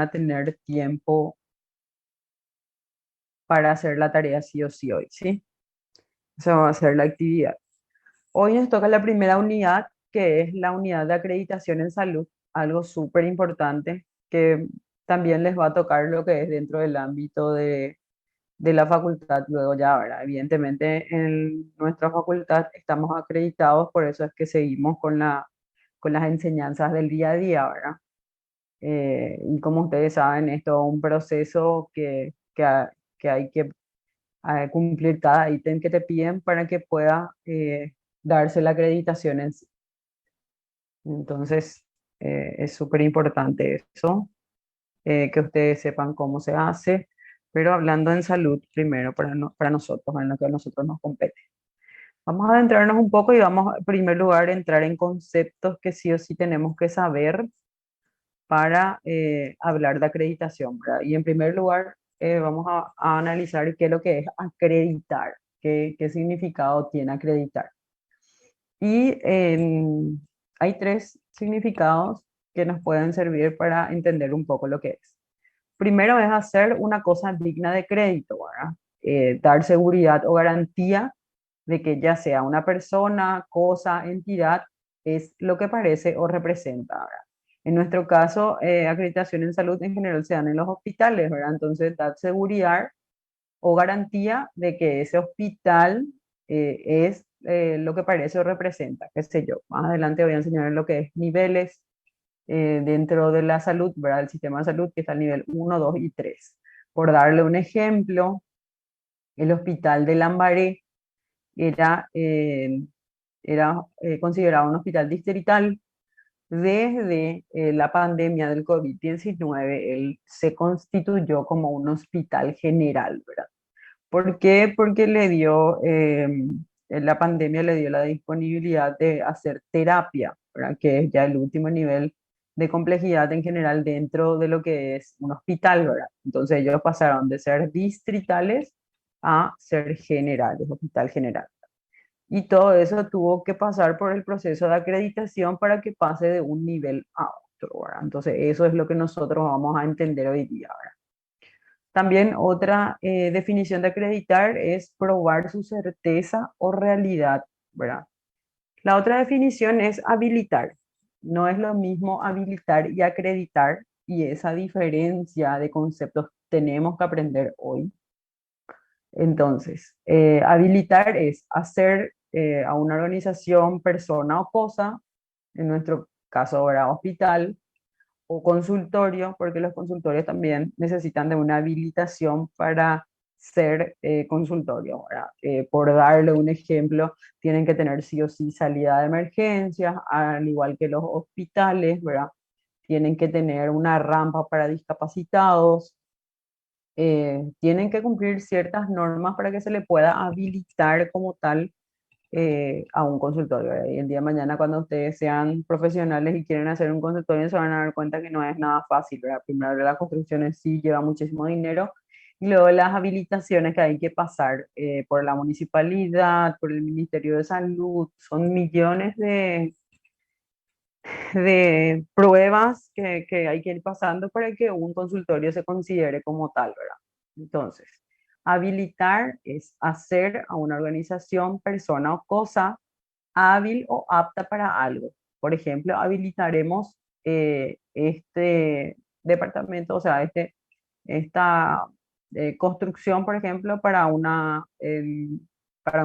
a tener tiempo para hacer la tarea sí o sí hoy, ¿sí? Esa va a ser la actividad. Hoy nos toca la primera unidad, que es la unidad de acreditación en salud, algo súper importante, que también les va a tocar lo que es dentro del ámbito de la facultad luego ya, ¿verdad? Evidentemente en nuestra facultad estamos acreditados, por eso es que seguimos con las enseñanzas del día a día, ¿verdad? Y como ustedes saben, esto es un proceso que hay que cumplir cada ítem que te piden para que pueda darse la acreditación en sí. Entonces, es súper importante eso, que ustedes sepan cómo se hace, pero hablando en salud primero para nosotros, en lo que a nosotros nos compete. Vamos a adentrarnos un poco y vamos, en primer lugar, a entrar en conceptos que sí o sí tenemos que saber para hablar de acreditación, ¿verdad? Y en primer lugar, vamos a analizar qué es lo que es acreditar, qué significado tiene acreditar. Y hay tres significados que nos pueden servir para entender un poco lo que es. Primero es hacer una cosa digna de crédito, ¿verdad? Dar seguridad o garantía de que ya sea una persona, cosa, entidad, es lo que parece o representa, ¿verdad? En nuestro caso, acreditación en salud en general se dan en los hospitales, ¿verdad? Entonces, dar seguridad o garantía de que ese hospital es lo que parece o representa, qué sé yo. Más adelante voy a enseñar lo que es niveles dentro de la salud, ¿verdad? El sistema de salud, que está al nivel uno, 2 y 3. Por darle un ejemplo, el hospital de Lambaré era, considerado un hospital distrital. Desde la pandemia del COVID-19, él se constituyó como un hospital general, ¿verdad? ¿Por qué? Porque la pandemia le dio la disponibilidad de hacer terapia, ¿verdad? Que es ya el último nivel de complejidad en general dentro de lo que es un hospital, ¿verdad? Entonces ellos pasaron de ser distritales a ser generales, hospital general. Y todo eso tuvo que pasar por el proceso de acreditación para que pase de un nivel a otro, ¿verdad? Entonces eso es lo que nosotros vamos a entender hoy día, ¿verdad? También otra definición de acreditar es probar su certeza o realidad, ¿verdad? La otra definición es habilitar. No es lo mismo habilitar y acreditar, y esa diferencia de conceptos tenemos que aprender hoy. Entonces, habilitar es hacer a una organización, persona o cosa, en nuestro caso ahora hospital, o consultorio, porque los consultorios también necesitan de una habilitación para ser consultorio, ¿verdad? Por darle un ejemplo, tienen que tener sí o sí salida de emergencias, al igual que los hospitales, ¿verdad? Tienen que tener una rampa para discapacitados, tienen que cumplir ciertas normas para que se le pueda habilitar como tal a un consultorio, ¿verdad? Y el día de mañana cuando ustedes sean profesionales y quieren hacer un consultorio se van a dar cuenta que no es nada fácil, ¿verdad? Primero la construcción en sí lleva muchísimo dinero y luego las habilitaciones que hay que pasar por la municipalidad, por el Ministerio de Salud, son millones de pruebas que hay que ir pasando para que un consultorio se considere como tal, ¿verdad? Entonces, habilitar es hacer a una organización, persona o cosa hábil o apta para algo. Por ejemplo, habilitaremos este departamento, o sea, esta construcción, por ejemplo, para un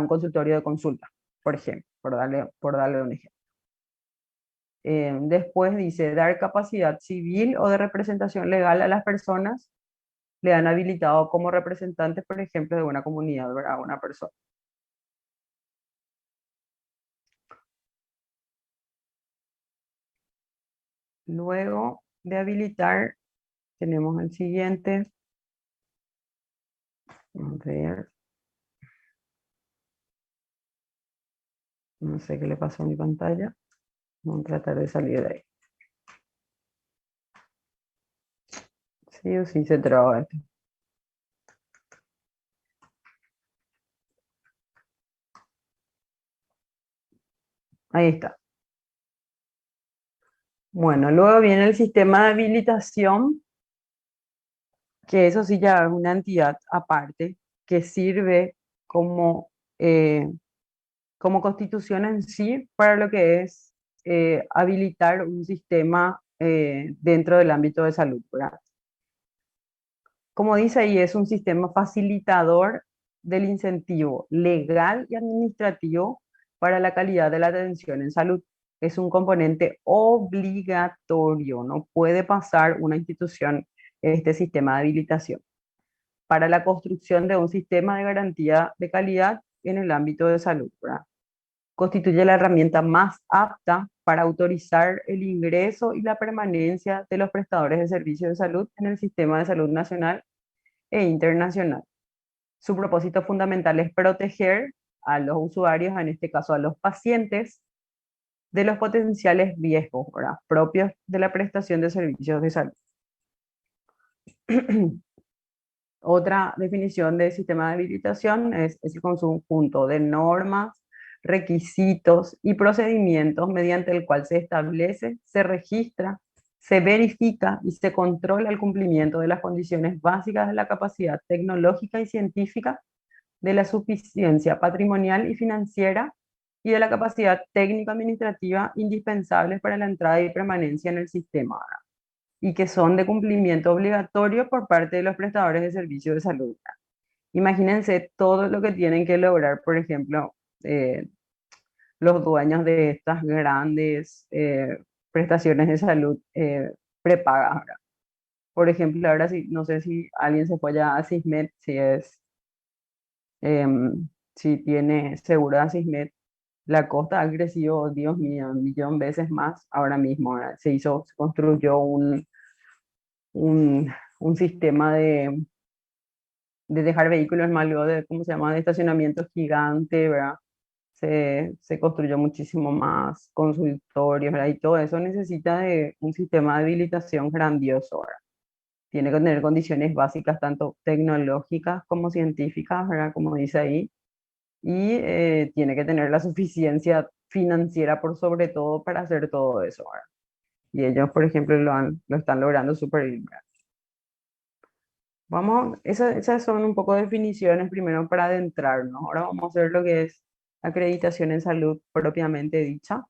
consultorio de consulta, por ejemplo, por darle un ejemplo. Después dice, dar capacidad civil o de representación legal a las personas le han habilitado como representantes, por ejemplo, de una comunidad, ¿verdad? Una persona. Luego de habilitar, tenemos el siguiente. A ver, no sé qué le pasó a mi pantalla. Vamos a tratar de salir de ahí. Sí o sí se traba esto. Ahí está. Bueno, luego viene el sistema de habilitación, que eso sí ya es una entidad aparte que sirve como, como constitución en sí para lo que es habilitar un sistema dentro del ámbito de salud, ¿verdad? Como dice ahí, es un sistema facilitador del incentivo legal y administrativo para la calidad de la atención en salud. Es un componente obligatorio, no puede pasar una institución este sistema de habilitación para la construcción de un sistema de garantía de calidad en el ámbito de salud, ¿verdad? Constituye la herramienta más apta para autorizar el ingreso y la permanencia de los prestadores de servicios de salud en el sistema de salud nacional e internacional. Su propósito fundamental es proteger a los usuarios, en este caso a los pacientes, de los potenciales riesgos, ¿verdad?, propios de la prestación de servicios de salud. Otra definición de sistema de habilitación es el conjunto de normas, requisitos y procedimientos mediante el cual se establece, se registra, se verifica y se controla el cumplimiento de las condiciones básicas de la capacidad tecnológica y científica, de la suficiencia patrimonial y financiera y de la capacidad técnico-administrativa indispensables para la entrada y permanencia en el sistema, ¿verdad?, y que son de cumplimiento obligatorio por parte de los prestadores de servicios de salud. Imagínense todo lo que tienen que lograr, por ejemplo, eh, los dueños de estas grandes prestaciones de salud prepagas, ¿verdad? Por ejemplo, ahora sí, no sé si alguien se fue ya a Sismed, si tiene seguro de Sismed, la costa ha crecido, Dios mío, 1.000.000 veces más ahora mismo, ¿verdad? Se construyó un sistema de dejar vehículos más luego de, ¿cómo se llama?, de estacionamiento gigante, ¿verdad? Se construyó muchísimo más consultorios, ¿verdad? Y todo eso necesita de un sistema de habilitación grandioso, ¿verdad? Tiene que tener condiciones básicas, tanto tecnológicas como científicas, ¿verdad? Como dice ahí. Y tiene que tener la suficiencia financiera por sobre todo para hacer todo eso, ¿verdad? Y ellos, por ejemplo, lo están logrando súper bien, ¿verdad? Esas son un poco definiciones primero para adentrarnos. Ahora vamos a ver lo que es acreditación en salud propiamente dicha.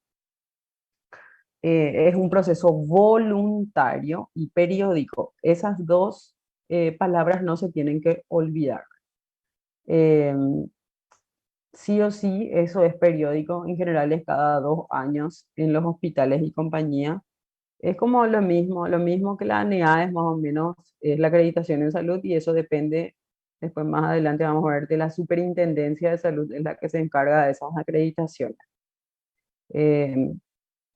Es un proceso voluntario y periódico. Esas dos palabras no se tienen que olvidar. Eh, sí o sí, eso es periódico, en general es cada 2 años en los hospitales y compañía. Es como lo mismo que la ANEA es más o menos, es la acreditación en salud y eso depende, después más adelante vamos a ver, de la Superintendencia de Salud, es la que se encarga de esas acreditaciones. Eh,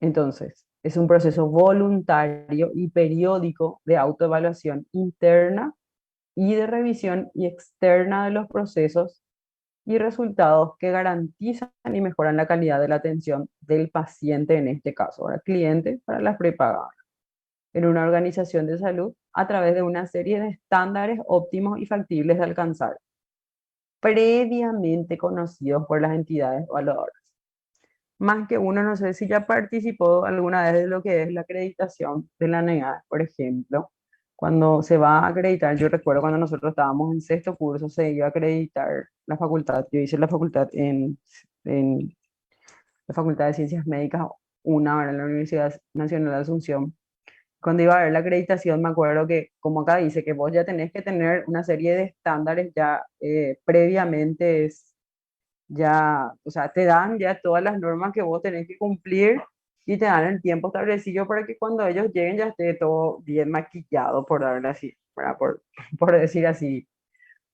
entonces, es un proceso voluntario y periódico de autoevaluación interna y de revisión y externa de los procesos y resultados que garantizan y mejoran la calidad de la atención del paciente, en este caso, ahora cliente, para las prepagadas en una organización de salud a través de una serie de estándares óptimos y factibles de alcanzar, previamente conocidos por las entidades evaluadoras. Más que uno, no sé si ya participó alguna vez de lo que es la acreditación de la NEA, por ejemplo, cuando se va a acreditar, yo recuerdo cuando nosotros estábamos en sexto curso, se iba a acreditar la facultad, yo hice la facultad en la Facultad de Ciencias Médicas, una hora en la Universidad Nacional de Asunción. Cuando iba a ver la acreditación, me acuerdo que, como acá dice, que vos ya tenés que tener una serie de estándares ya previamente, ya, o sea, te dan ya todas las normas que vos tenés que cumplir y te dan el tiempo establecido para que cuando ellos lleguen ya esté todo bien maquillado, por darle así, ¿verdad? Por decir así,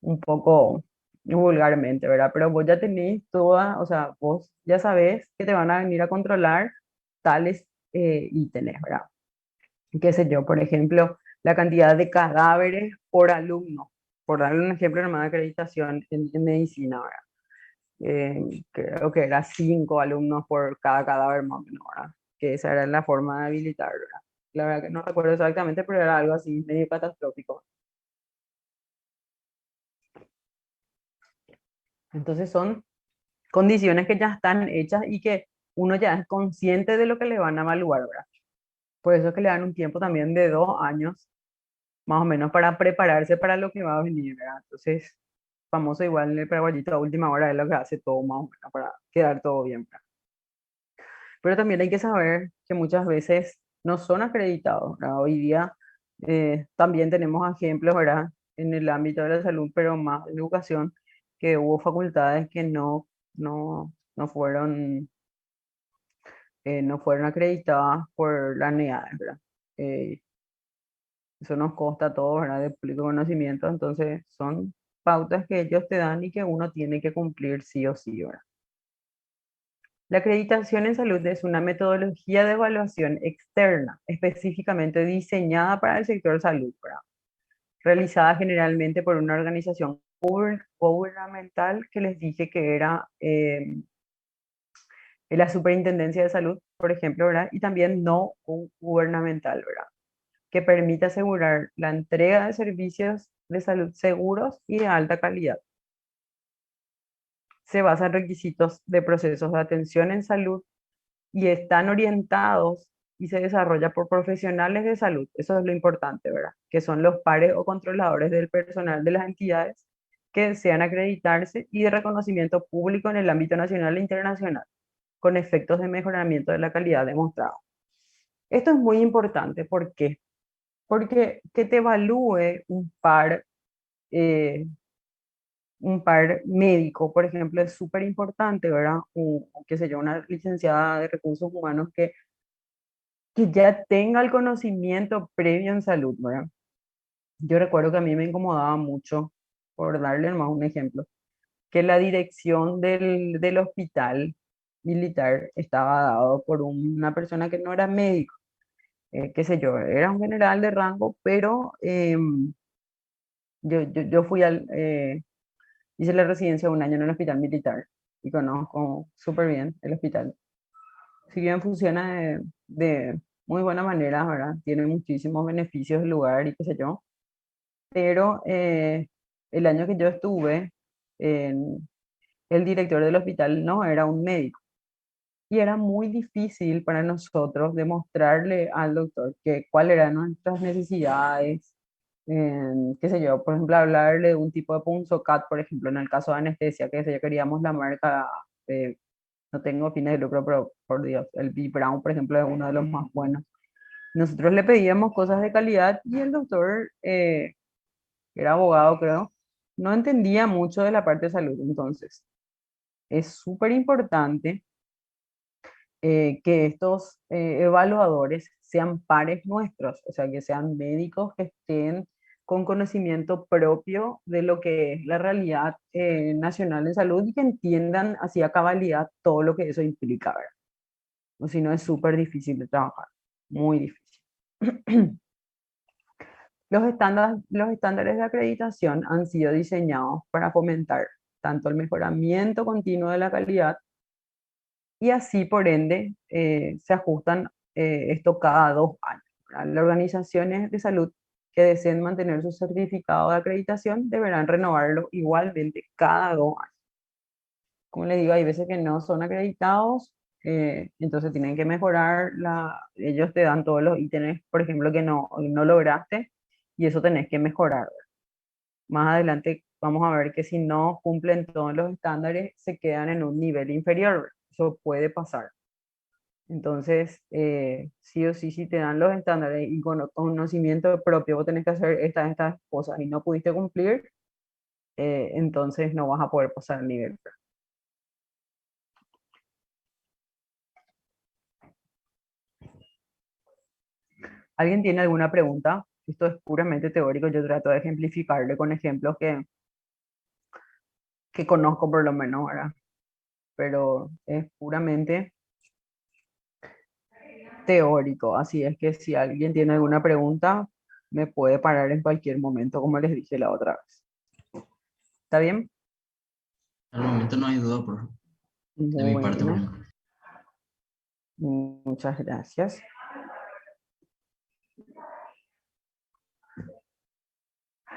un poco vulgarmente, ¿verdad? Pero vos ya tenés toda, o sea, vos ya sabés que te van a venir a controlar tales ítems, ¿verdad? Qué sé yo, por ejemplo, la cantidad de cadáveres por alumno, por darle un ejemplo nomás de acreditación en medicina, ¿verdad? Creo que era 5 alumnos por cada cadáver más o menos, ¿verdad? Que esa era la forma de habilitar, ¿verdad? La verdad que no recuerdo exactamente, pero era algo así medio catastrófico. Entonces son condiciones que ya están hechas y que uno ya es consciente de lo que le van a evaluar, ¿verdad? Por eso es que le dan un tiempo también de 2 años más o menos para prepararse para lo que va a venir, ¿verdad? Entonces, famoso igual en el paraguayito a última hora es lo que hace todo más o menos para quedar todo bien, ¿verdad? Pero también hay que saber que muchas veces no son acreditados, ¿verdad? Hoy día también tenemos ejemplos, ¿verdad? En el ámbito de la salud, pero más en educación, que hubo facultades que no fueron, no fueron acreditadas por la NEADES, ¿verdad? Eh, Eso nos consta a todos, ¿verdad? De público conocimiento, entonces son pautas que ellos te dan y que uno tiene que cumplir sí o sí, ¿verdad? La acreditación en salud es una metodología de evaluación externa, específicamente diseñada para el sector salud, ¿verdad? Realizada generalmente por una organización gubernamental que les dije que era la Superintendencia de Salud, por ejemplo, ¿verdad? Y también no gubernamental, ¿verdad? Que permite asegurar la entrega de servicios de salud seguros y de alta calidad. Se basa en requisitos de procesos de atención en salud y están orientados y se desarrolla por profesionales de salud. Eso es lo importante, ¿verdad? Que son los pares o controladores del personal de las entidades que desean acreditarse y de reconocimiento público en el ámbito nacional e internacional, con efectos de mejoramiento de la calidad demostrado. Esto es muy importante. ¿Por qué? Porque que te evalúe eh, un par médico, por ejemplo, es súper importante, ¿verdad? O qué sé yo, una licenciada de recursos humanos que ya tenga el conocimiento previo en salud, ¿verdad? Yo recuerdo que a mí me incomodaba mucho, por darle más un ejemplo, que la dirección del hospital militar estaba dado por una persona que no era médico, qué sé yo, era un general de rango, pero yo fui hice la residencia un año en el hospital militar y conozco súper bien el hospital. Si bien funciona de muy buena manera, ¿verdad? Tiene muchísimos beneficios el lugar y qué sé yo, pero el año que yo estuve, el director del hospital no era un médico y era muy difícil para nosotros demostrarle al doctor que cuáles eran nuestras necesidades, qué sé yo, por ejemplo, hablarle de un tipo de punzocat, por ejemplo, en el caso de anestesia, que sé yo, queríamos la marca, no tengo fines de lucro, pero por Dios, el B. Brown, por ejemplo, es uno de los más buenos. Nosotros le pedíamos cosas de calidad y el doctor, que era abogado, creo, no entendía mucho de la parte de salud. Entonces, es súper importante que estos evaluadores sean pares nuestros, o sea, que sean médicos que estén con conocimiento propio de lo que es la realidad nacional en salud y que entiendan así a cabalidad todo lo que eso implica, ¿verdad? O si no, es súper difícil de trabajar, muy difícil. Los estándares de acreditación han sido diseñados para fomentar tanto el mejoramiento continuo de la calidad y así, por ende, se ajustan esto cada 2 años, ¿verdad? Las organizaciones de salud que deseen mantener su certificado de acreditación deberán renovarlo igualmente cada 2 años. Como les digo, hay veces que no son acreditados, entonces tienen que mejorar, ellos te dan todos los ítems, por ejemplo, que no lograste y eso tenés que mejorar. Más adelante vamos a ver que si no cumplen todos los estándares, se quedan en un nivel inferior. Eso puede pasar. Entonces, sí o sí, si te dan los estándares y con conocimiento propio, vos tenés que hacer estas cosas y no pudiste cumplir, entonces no vas a poder pasar el nivel. ¿Alguien tiene alguna pregunta? Esto es puramente teórico, yo trato de ejemplificarle con ejemplos que conozco por lo menos ahora, pero es puramente teórico, así es que si alguien tiene alguna pregunta, me puede parar en cualquier momento, como les dije la otra vez. ¿Está bien? Al momento no hay duda de mi parte, por Bueno, ejemplo. muchas gracias.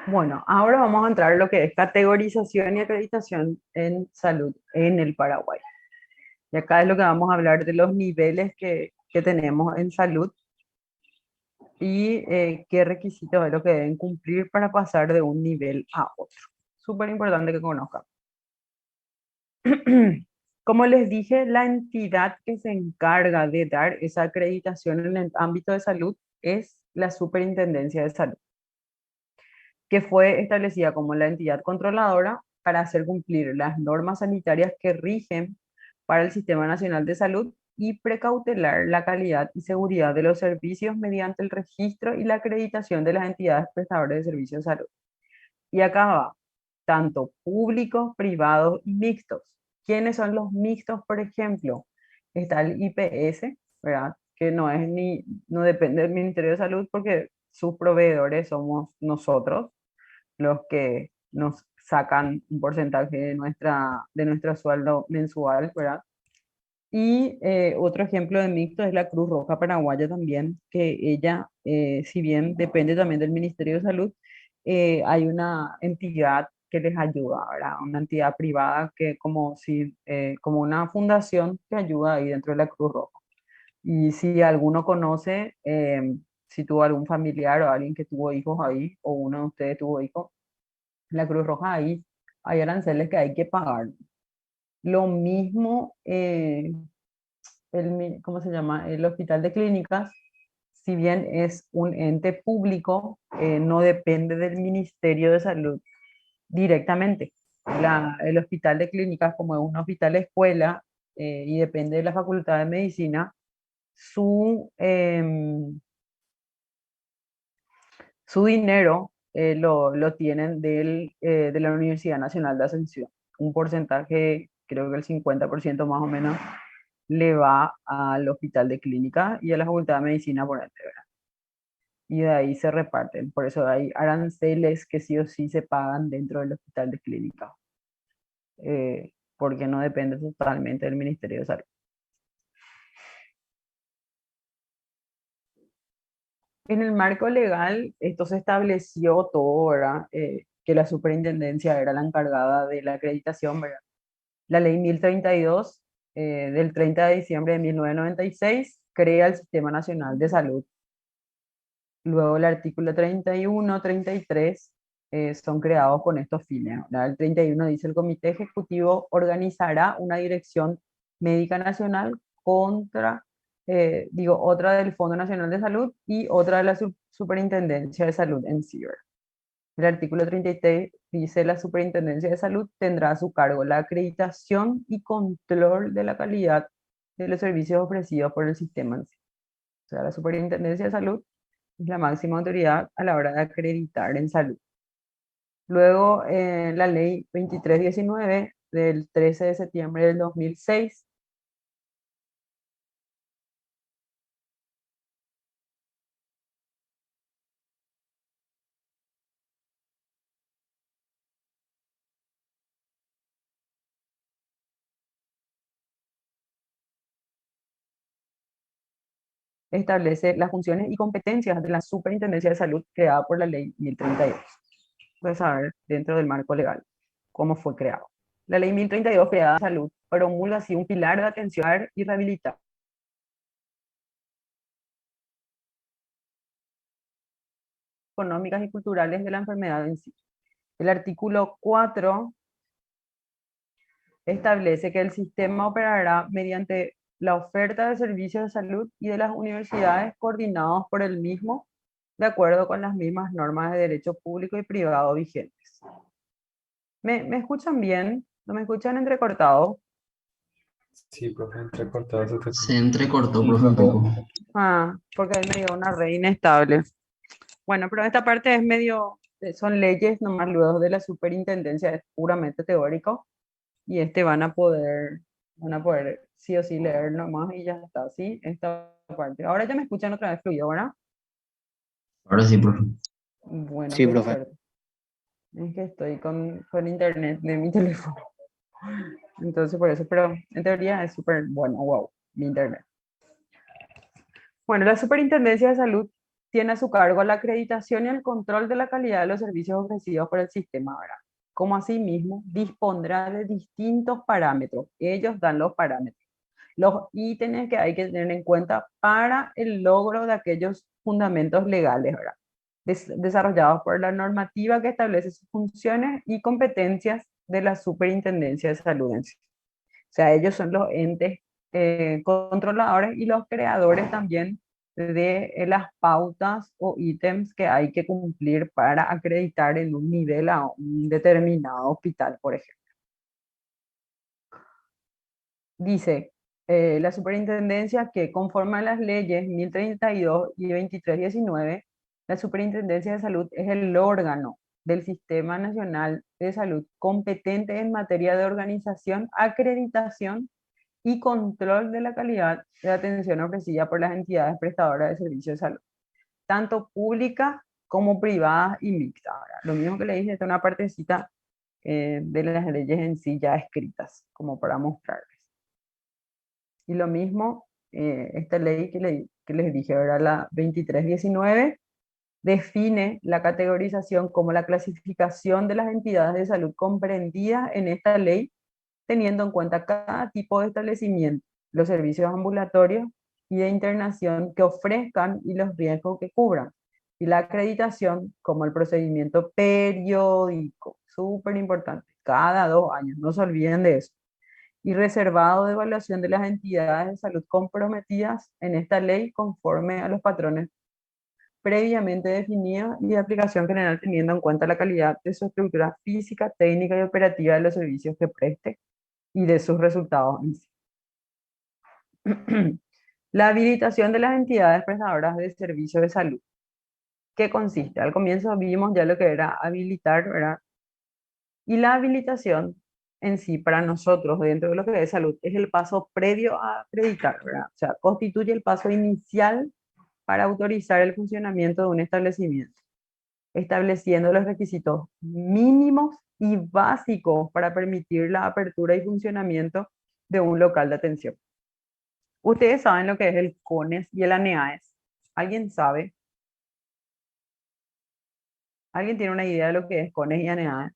Bueno, ahora vamos a entrar en lo que es categorización y acreditación en salud en el Paraguay. Y acá es lo que vamos a hablar de los niveles que tenemos en salud y qué requisitos es lo que deben cumplir para pasar de un nivel a otro. Súper importante que conozcan. Como les dije, la entidad que se encarga de dar esa acreditación en el ámbito de salud es la Superintendencia de Salud, que fue establecida como la entidad controladora para hacer cumplir las normas sanitarias que rigen para el Sistema Nacional de Salud y precautelar la calidad y seguridad de los servicios mediante el registro y la acreditación de las entidades prestadoras de servicios de salud. Y acá va, tanto públicos, privados y mixtos. ¿Quiénes son los mixtos, por ejemplo? Está el IPS, ¿verdad? Que no es ni, no depende del Ministerio de Salud porque sus proveedores somos nosotros, los que nos sacan un porcentaje de nuestro sueldo mensual, ¿verdad? Y otro ejemplo de mixto es la Cruz Roja Paraguaya también, que ella, si bien depende también del Ministerio de Salud, hay una entidad que les ayuda, ¿verdad? Una entidad privada que como, si, como una fundación que ayuda ahí dentro de la Cruz Roja. Y si alguno conoce, si tuvo algún familiar o alguien que tuvo hijos ahí, o uno de ustedes tuvo hijos, la Cruz Roja ahí, hay aranceles que hay que pagar. Lo mismo, ¿cómo se llama? El Hospital de Clínicas, si bien es un ente público, no depende del Ministerio de Salud directamente. El Hospital de Clínicas, como es un hospital escuela y depende de la Facultad de Medicina, su, su dinero lo tienen de la Universidad Nacional de Ascensión. Un porcentaje, creo que el 50% más o menos, le va al Hospital de Clínica y a la Facultad de Medicina por ende, ¿verdad? Y de ahí se reparten. Por eso hay aranceles que sí o sí se pagan dentro del Hospital de Clínica, porque no depende totalmente del Ministerio de Salud. En el marco legal, esto se estableció todo, ¿verdad? Que la superintendencia era la encargada de la acreditación, ¿verdad? La ley 1032 del 30 de diciembre de 1996 crea el Sistema Nacional de Salud. Luego el artículo 31, 33 son creados con estos fines. ¿Verdad? El 31 dice: el Comité Ejecutivo organizará una dirección médica nacional contra, otra del Fondo Nacional de Salud y otra de la Superintendencia de Salud en sí. ¿Verdad? El artículo 33 dice: la Superintendencia de Salud tendrá a su cargo la acreditación y control de la calidad de los servicios ofrecidos por el sistema en sí. O sea, la Superintendencia de Salud es la máxima autoridad a la hora de acreditar en salud. Luego, la ley 2319 del 13 de septiembre del 2006 establece las funciones y competencias de la Superintendencia de Salud creada por la ley 1032. Puedes saber dentro del marco legal cómo fue creado. La ley 1032 creada salud promulga así un pilar de atención y rehabilitar económicas y culturales de la enfermedad en sí. El artículo 4 establece que el sistema operará mediante la oferta de servicios de salud y de las universidades coordinados por el mismo, de acuerdo con las mismas normas de derecho público y privado vigentes. ¿Me escuchan bien? ¿No me escuchan entrecortado? Sí, profe, entrecortado se te Se escucha. entrecortó, profe, un poco. Porque ahí me dio una red inestable. Bueno, pero esta parte es medio, son leyes nomás luego de la superintendencia, es puramente teórico y van a poder sí o sí leer nomás y ya está, ¿sí? Esta parte. Ahora ya me escuchan otra vez fluido, ¿verdad? Ahora sí, profe. Bueno, Sí, qué profe. suerte. Es que estoy con internet de mi teléfono. Entonces, por eso, pero en teoría es súper bueno, wow, mi internet. Bueno, la Superintendencia de Salud tiene a su cargo la acreditación y el control de la calidad de los servicios ofrecidos por el sistema, ¿verdad? Como asimismo dispondrá de distintos parámetros. Ellos dan los parámetros, los ítems que hay que tener en cuenta para el logro de aquellos fundamentos legales, ¿verdad? Desarrollados por la normativa que establece sus funciones y competencias de la Superintendencia de Salud en sí. O sea, ellos son los entes controladores y los creadores también de las pautas o ítems que hay que cumplir para acreditar en un nivel a un determinado hospital, por ejemplo. Dice la superintendencia que conforme a las leyes 1032 y 2319, la Superintendencia de Salud es el órgano del Sistema Nacional de Salud competente en materia de organización, acreditación y control de la calidad de atención ofrecida por las entidades prestadoras de servicios de salud, tanto públicas como privadas y mixtas. Ahora, lo mismo que le dije, esta es una partecita de las leyes en sí ya escritas, como para mostrarles. Y lo mismo, esta ley que les dije, era la 2319, define la categorización como la clasificación de las entidades de salud comprendidas en esta ley, teniendo en cuenta cada tipo de establecimiento, los servicios ambulatorios y de internación que ofrezcan y los riesgos que cubran. Y la acreditación como el procedimiento periódico, súper importante, cada 2 años, no se olviden de eso. Y reservado de evaluación de las entidades de salud comprometidas en esta ley conforme a los patrones previamente definidos y de aplicación general teniendo en cuenta la calidad de su estructura física, técnica y operativa de los servicios que preste y de sus resultados en sí. La habilitación de las entidades prestadoras de servicios de salud. ¿Qué consiste? Al comienzo vimos ya lo que era habilitar, ¿verdad? Y la habilitación en sí, para nosotros, dentro de lo que es salud, es el paso previo a acreditar, ¿verdad? O sea, constituye el paso inicial para autorizar el funcionamiento de un establecimiento, estableciendo los requisitos mínimos y básicos para permitir la apertura y funcionamiento de un local de atención. Ustedes saben lo que es el CONES y el ANEAES. ¿Alguien sabe? ¿Alguien tiene una idea de lo que es CONES y ANEAES?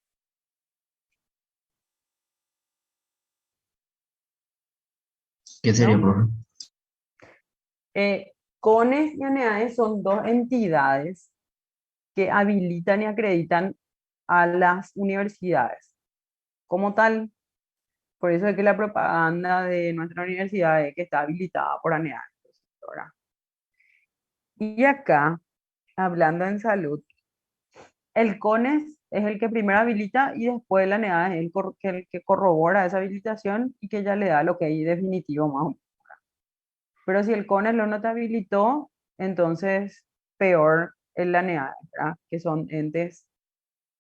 ¿Qué sería, ¿No? profe? CONES y ANEAES son dos entidades que habilitan y acreditan a las universidades. Como tal, por eso es que la propaganda de nuestra universidad es que está habilitada por ANEAES, ¿verdad? Y acá, hablando en salud, el CONES es el que primero habilita y después la NEA es el que corrobora esa habilitación y que ya le da lo que hay definitivo más o menos. Pero si el CONES lo no te habilitó, entonces peor es la NEA, ¿verdad? Que son entes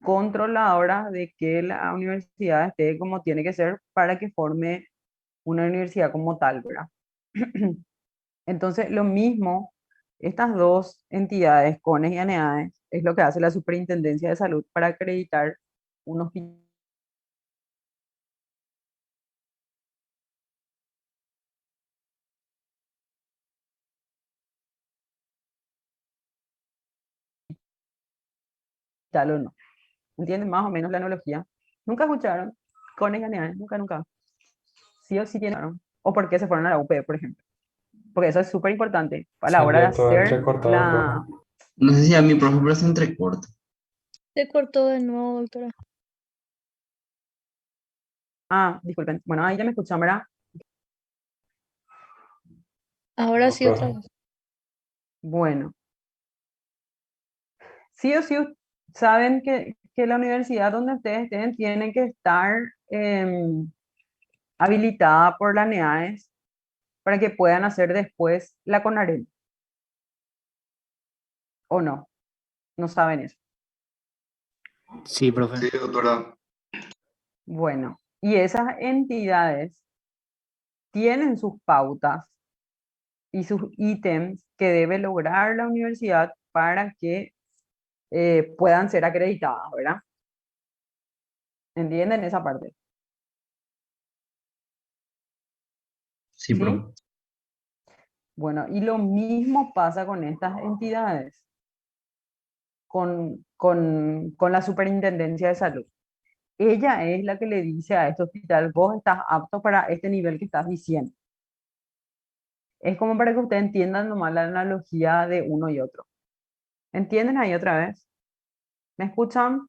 controladoras de que la universidad esté como tiene que ser para que forme una universidad como tal, ¿verdad? Entonces, lo mismo, estas dos entidades, CONES y ANEADES, es lo que hace la Superintendencia de Salud para acreditar un hospital o no. ¿Entienden más o menos la analogía? ¿Nunca escucharon? CONES y ANEADES, nunca, nunca. Sí o sí tienen, o por qué se fueron a la UP, por ejemplo. Porque eso es súper importante a la hora de Salió todo hacer entrecortado, profe. la... No sé si a mi profe, pero se entrecorta. Se cortó de nuevo, doctora. Ah, disculpen. Bueno, ahí ya me escuchan, ¿verdad? Ahora No, sí otra profe. vez. Bueno, sí o sí saben que la universidad donde ustedes estén tienen que estar habilitada por la NEAES para que puedan hacer después la CONAREL. ¿O no? No saben eso. Sí, profe. Sí, doctora. Bueno, y esas entidades tienen sus pautas y sus ítems que debe lograr la universidad para que puedan ser acreditadas, ¿verdad? ¿Entienden esa parte? Sí, ¿Sí? profe. Bueno, y lo mismo pasa con estas entidades, con la Superintendencia de Salud. Ella es la que le dice a este hospital, vos estás apto para este nivel que estás diciendo. Es como para que ustedes entiendan nomás la analogía de uno y otro. ¿Entienden ahí otra vez? ¿Me escuchan?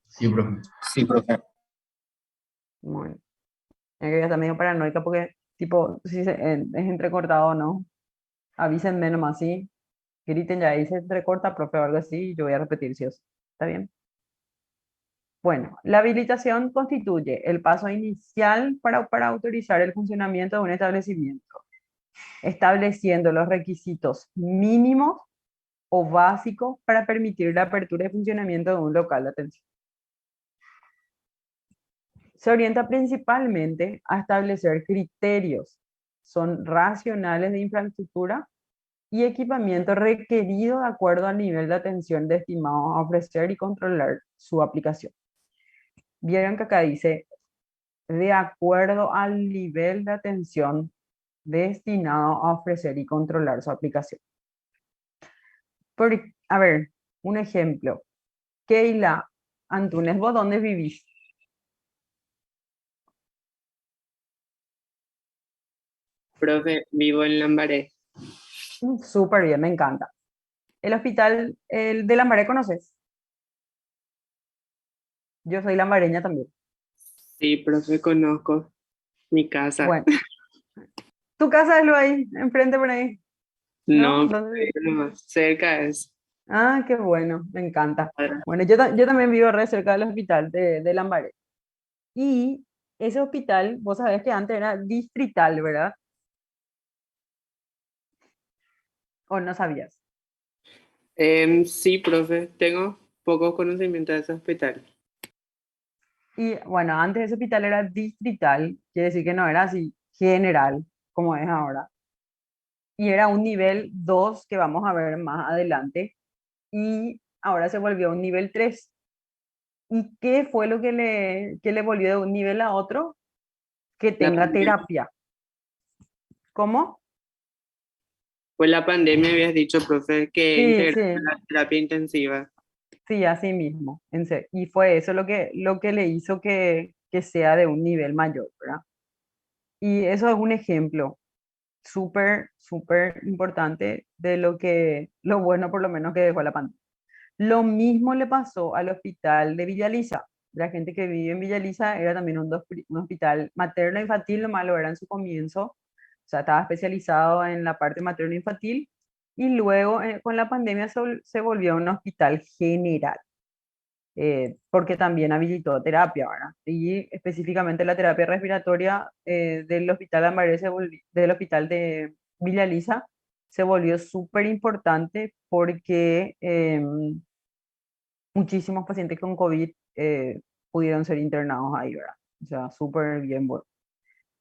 Sí, profe. Sí, profe. Bueno, es que ya está medio paranoica porque, tipo, si es entrecortado o no, avísenme nomás, ¿sí? Griten ya ahí se entrecorta, profe, o algo así, y yo voy a repetir si os. ¿Está bien? Bueno, la habilitación constituye el paso inicial para autorizar el funcionamiento de un establecimiento, estableciendo los requisitos mínimos o básicos para permitir la apertura y funcionamiento de un local de atención. Se orienta principalmente a establecer criterios, son racionales de infraestructura y equipamiento requerido de acuerdo al nivel de atención destinado a ofrecer y controlar su aplicación. Vieron que acá dice, de acuerdo al nivel de atención destinado a ofrecer y controlar su aplicación. A ver, un ejemplo. Keila Antunes, ¿vos dónde vivís? Profe, vivo en Lambaré. Súper bien, me encanta. El hospital el de Lambaré, ¿conoces? Yo soy lambareña también. Sí, profe, conozco mi casa. Bueno, tu casa es lo ahí, enfrente por ahí, ¿no? No, ¿Dónde vivís? no, cerca es. Ah, qué bueno, me encanta. Cuadra. Bueno, yo también vivo re cerca del hospital de Lambaré. Y ese hospital, vos sabés que antes era distrital, ¿verdad? ¿O no sabías? Sí, profe, tengo poco conocimiento de ese hospital. Y bueno, antes ese hospital era distrital, quiere decir que no era así general, como es ahora. Y era un nivel 2 que vamos a ver más adelante. Y ahora se volvió un nivel 3. ¿Y qué fue lo que le volvió de un nivel a otro? Que La tenga pandemia. terapia. ¿Cómo? Fue la pandemia, habías dicho, profe, que Sí, integraron sí, la terapia intensiva. sí, así mismo. Y fue eso lo que le hizo que sea de un nivel mayor, ¿verdad? Y eso es un ejemplo súper, súper importante de lo bueno por lo menos que dejó la pandemia. Lo mismo le pasó al hospital de Villaliza. La gente que vive en Villaliza era también un hospital materno infantil, lo malo era en su comienzo, o sea, estaba especializado en la parte materno infantil y luego con la pandemia se volvió un hospital general, porque también habilitó terapia, ¿verdad? Y específicamente la terapia respiratoria del hospital Ambaré del hospital de Villa Lisa se volvió súper importante porque muchísimos pacientes con COVID pudieron ser internados ahí, ¿verdad? O sea, súper bien. Bueno.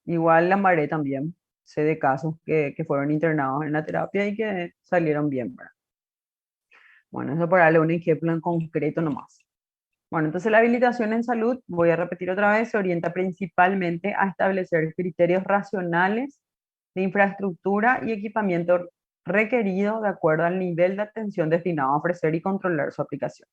Igual Lambaré también, sé de casos que fueron internados en la terapia y que salieron bien, ¿verdad? Bueno, eso para darle un ejemplo en concreto nomás. Bueno, entonces la habilitación en salud, voy a repetir otra vez, se orienta principalmente a establecer criterios racionales de infraestructura y equipamiento requerido de acuerdo al nivel de atención destinado a ofrecer y controlar su aplicación.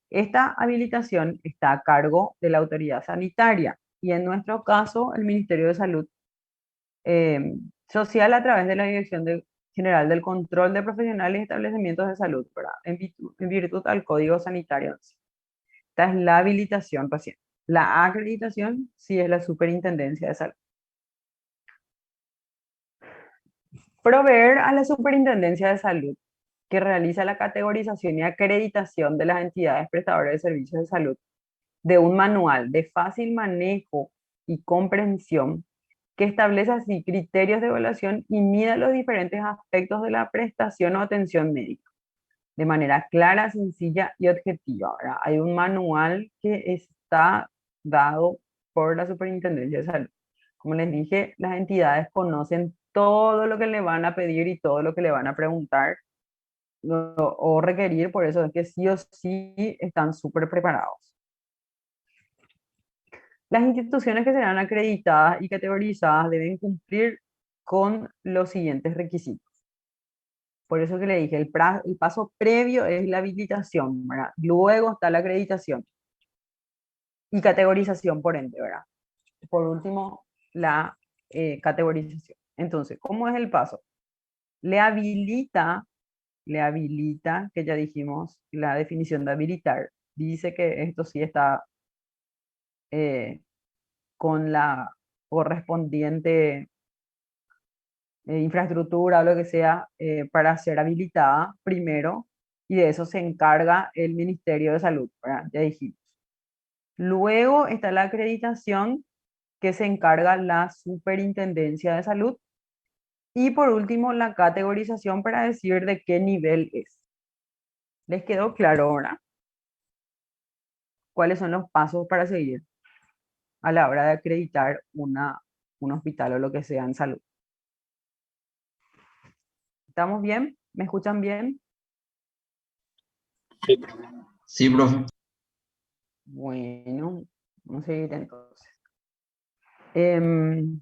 Esta habilitación está a cargo de la autoridad sanitaria y en nuestro caso el Ministerio de Salud Social a través de la General del Control de Profesionales y Establecimientos de Salud, ¿verdad? En virtud al Código Sanitario. Esta es la habilitación recién. La acreditación sí es la Superintendencia de Salud. Proveer a la Superintendencia de Salud, que realiza la categorización y acreditación de las entidades prestadoras de servicios de salud, de un manual de fácil manejo y comprensión que establece así criterios de evaluación y mida los diferentes aspectos de la prestación o atención médica de manera clara, sencilla y objetiva. ¿Verdad? Hay un manual que está dado por la Superintendencia de Salud. Como les dije, las entidades conocen todo lo que le van a pedir y todo lo que le van a preguntar o requerir, por eso es que sí o sí están súper preparados. Las instituciones que serán acreditadas y categorizadas deben cumplir con los siguientes requisitos. Por eso que le dije, el paso previo es la habilitación, ¿verdad? Luego está la acreditación y categorización, por ende, ¿verdad? Por último, la categorización. Entonces, ¿cómo es el paso? Le habilita, que ya dijimos, la definición de habilitar. Dice que esto sí está eh, con la correspondiente infraestructura o lo que sea para ser habilitada primero, y de eso se encarga el Ministerio de Salud, ¿verdad? Ya dijimos. Luego está la acreditación, que se encarga la Superintendencia de Salud, y por último la categorización para decir de qué nivel es. ¿Les quedó claro ahora cuáles son los pasos para seguir a la hora de acreditar un hospital o lo que sea en salud? ¿Estamos bien? ¿Me escuchan bien? Sí, profe. Sí, profe. Bueno, vamos a seguir entonces. Em,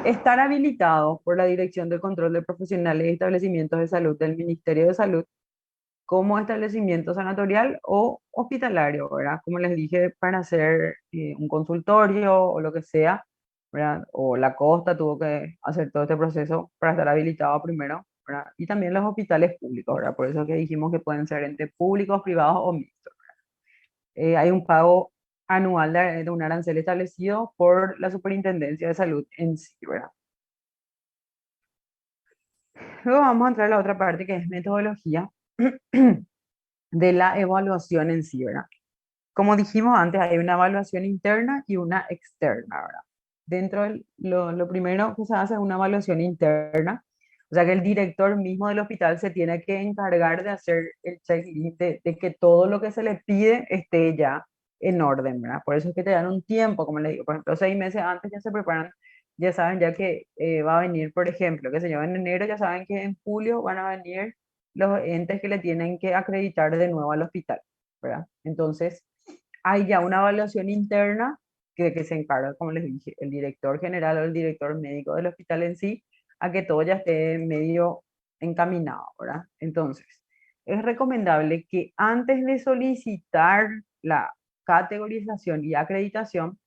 Estar habilitado por la Dirección de Control de Profesionales y Establecimientos de Salud del Ministerio de Salud como establecimiento sanatorial o hospitalario, ¿verdad? Como les dije, para hacer un consultorio o lo que sea, ¿verdad? O la Costa tuvo que hacer todo este proceso para estar habilitado primero, ¿verdad? Y también los hospitales públicos, ¿verdad? Por eso que dijimos que pueden ser entes públicos, privados o mixtos. Hay un pago anual de un arancel establecido por la Superintendencia de Salud en sí, ¿verdad? Luego vamos a entrar a la otra parte, que es metodología de la evaluación en sí, ¿verdad? Como dijimos antes, hay una evaluación interna y una externa, ¿verdad? Dentro de lo primero que se hace es una evaluación interna, o sea que el director mismo del hospital se tiene que encargar de hacer el checklist de que todo lo que se le pide esté ya en orden, ¿verdad? Por eso es que te dan un tiempo, como les digo, por ejemplo, 6 meses antes ya se preparan, ya saben ya que va a venir, por ejemplo, que se lleva en enero, ya saben que en julio van a venir los entes que le tienen que acreditar de nuevo al hospital, ¿verdad? Entonces, hay ya una evaluación interna que se encarga, como les dije, el director general o el director médico del hospital en sí, a que todo ya esté medio encaminado, ¿verdad? Entonces, es recomendable que antes de solicitar la categorización y acreditación,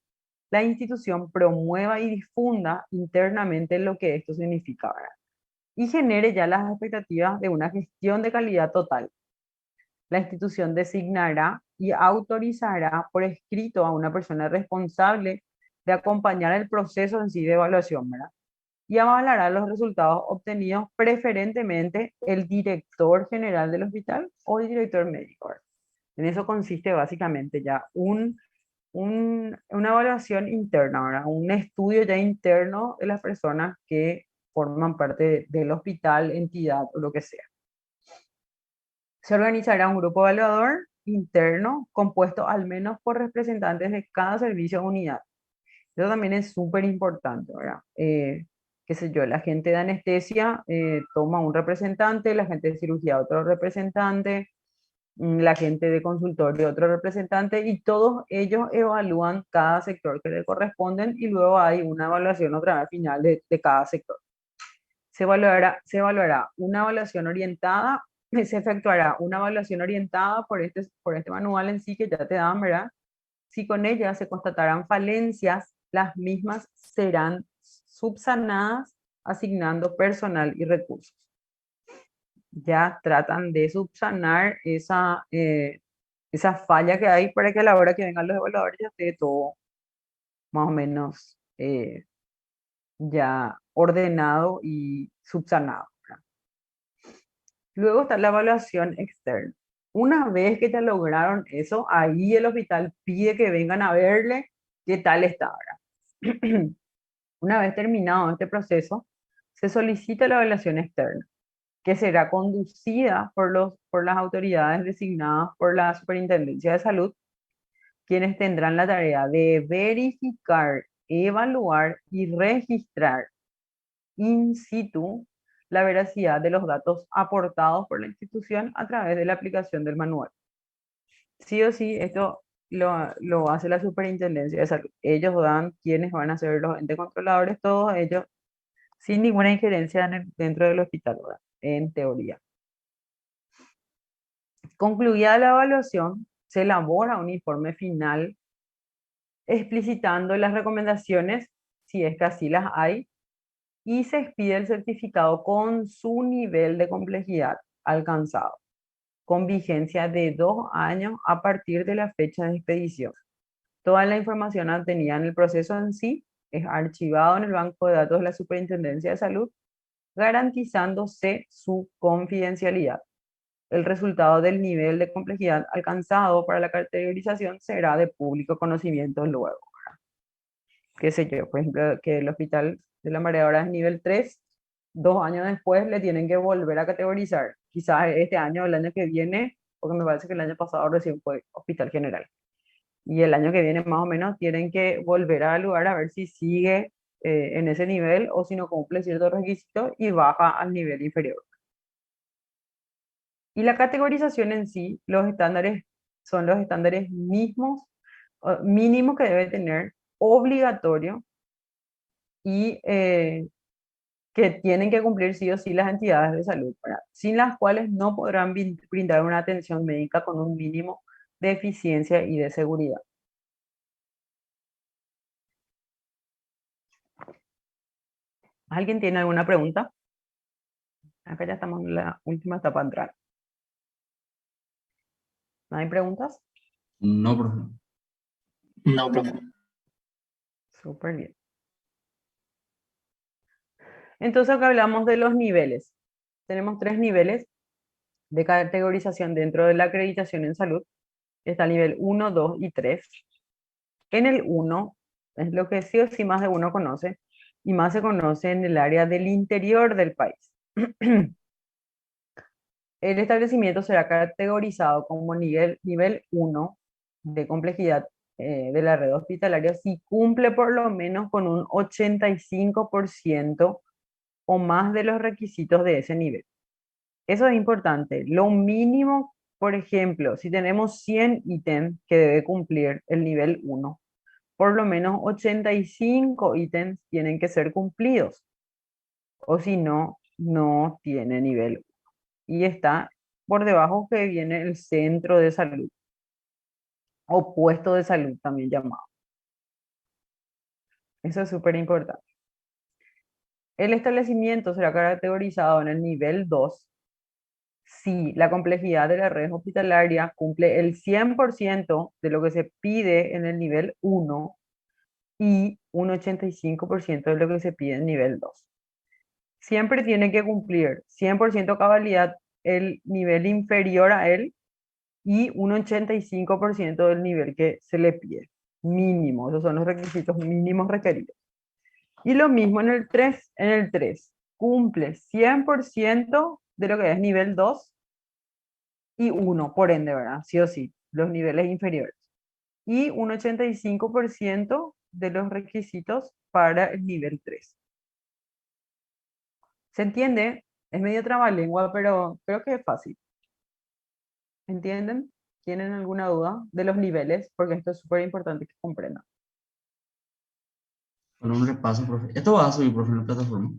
la institución promueva y difunda internamente lo que esto significa, ¿verdad? Y genere ya las expectativas de una gestión de calidad total. La institución designará y autorizará por escrito a una persona responsable de acompañar el proceso en sí de evaluación, ¿verdad? Y avalará los resultados obtenidos preferentemente el director general del hospital o el director médico, ¿verdad? En eso consiste básicamente ya una evaluación interna, ¿verdad? Un estudio ya interno de las personas que forman parte del hospital, entidad o lo que sea. Se organizará un grupo evaluador interno compuesto al menos por representantes de cada servicio o unidad. Eso también es súper importante, ¿verdad? Qué sé yo, la gente de anestesia toma un representante, la gente de cirugía otro representante, la gente de consultorio otro representante, y todos ellos evalúan cada sector que le corresponden, y luego hay una evaluación otra vez final de cada sector. Se evaluará una evaluación orientada, se efectuará una evaluación orientada por este manual en sí que ya te dan, ¿verdad? Si con ella se constatarán falencias, las mismas serán subsanadas asignando personal y recursos. Ya tratan de subsanar esa falla que hay para que a la hora que vengan los evaluadores ya esté todo más o menos ya ordenado y subsanado, ¿verdad? Luego está la evaluación externa. Una vez que ya lograron eso, ahí el hospital pide que vengan a verle qué tal está, ¿verdad? Una vez terminado este proceso, se solicita la evaluación externa, que será conducida por las autoridades designadas por la Superintendencia de Salud, quienes tendrán la tarea de verificar, evaluar y registrar in situ la veracidad de los datos aportados por la institución a través de la aplicación del manual. Sí o sí, esto lo hace la Superintendencia de Salud. Ellos dan quienes van a ser los entes controladores, todos ellos, sin ninguna injerencia dentro del hospital, ¿verdad? En teoría. Concluida la evaluación, se elabora un informe final explicitando las recomendaciones, si es que así las hay, y se expide el certificado con su nivel de complejidad alcanzado, con vigencia de 2 años a partir de la fecha de expedición. Toda la información obtenida en el proceso en sí es archivado en el banco de datos de la Superintendencia de Salud, garantizándose su confidencialidad. El resultado del nivel de complejidad alcanzado para la categorización será de público conocimiento luego. Qué sé yo, por ejemplo, que el hospital de la mareadora es nivel 3, 2 años después le tienen que volver a categorizar. Quizás este año o el año que viene, porque me parece que el año pasado recién fue hospital general. Y el año que viene más o menos tienen que volver al lugar a ver si sigue en ese nivel o si no cumple ciertos requisitos y baja al nivel inferior. Y la categorización en sí, los estándares son los estándares mismos, mínimos que debe tener, obligatorio y que tienen que cumplir sí o sí las entidades de salud, ¿verdad? Sin las cuales no podrán brindar una atención médica con un mínimo de eficiencia y de seguridad. ¿Alguien tiene alguna pregunta? Acá ya estamos en la última etapa de entrar. ¿No hay preguntas? No, profe. No, profe. Súper bien. Entonces acá hablamos de los niveles. Tenemos 3 niveles de categorización dentro de la acreditación en salud. Está el nivel 1, 2 y 3. En el 1 es lo que sí o sí más de uno conoce, y más se conoce en el área del interior del país. El establecimiento será categorizado como nivel 1 de complejidad de la red hospitalaria si cumple por lo menos con un 85% o más de los requisitos de ese nivel. Eso es importante. Lo mínimo, por ejemplo, si tenemos 100 ítems que debe cumplir el nivel 1, por lo menos 85 ítems tienen que ser cumplidos. O si no, no tiene nivel 1. Y está por debajo que viene el centro de salud o puesto de salud también llamado. Eso es súper importante. El establecimiento será categorizado en el nivel 2 si la complejidad de la red hospitalaria cumple el 100% de lo que se pide en el nivel 1 y un 85% de lo que se pide en nivel 2. Siempre tiene que cumplir 100% cabalidad el nivel inferior a él y un 85% del nivel que se le pide. Mínimo, esos son los requisitos mínimos requeridos. Y lo mismo en el 3. En el 3 cumple 100% de lo que es nivel 2 y 1, por ende, ¿verdad? Sí o sí, los niveles inferiores. Y un 85% de los requisitos para el nivel 3. ¿Se entiende? Es medio trabalengua, pero creo que es fácil. ¿Entienden? ¿Tienen alguna duda de los niveles? Porque esto es súper importante que comprendan. Con un repaso, profe. Esto va a subir, profe, en la plataforma.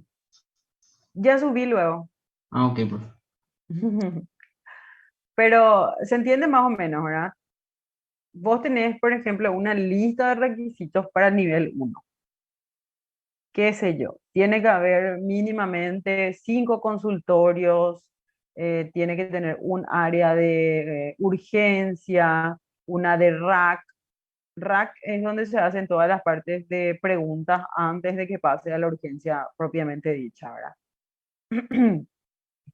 Ya subí luego. Ah, ok, profe. Pero se entiende más o menos, ¿verdad? Vos tenés, por ejemplo, una lista de requisitos para el nivel 1. Qué sé yo, tiene que haber mínimamente 5 consultorios, tiene que tener un área de urgencia, una de RAC. RAC es donde se hacen todas las partes de preguntas antes de que pase a la urgencia propiamente dicha, ¿verdad?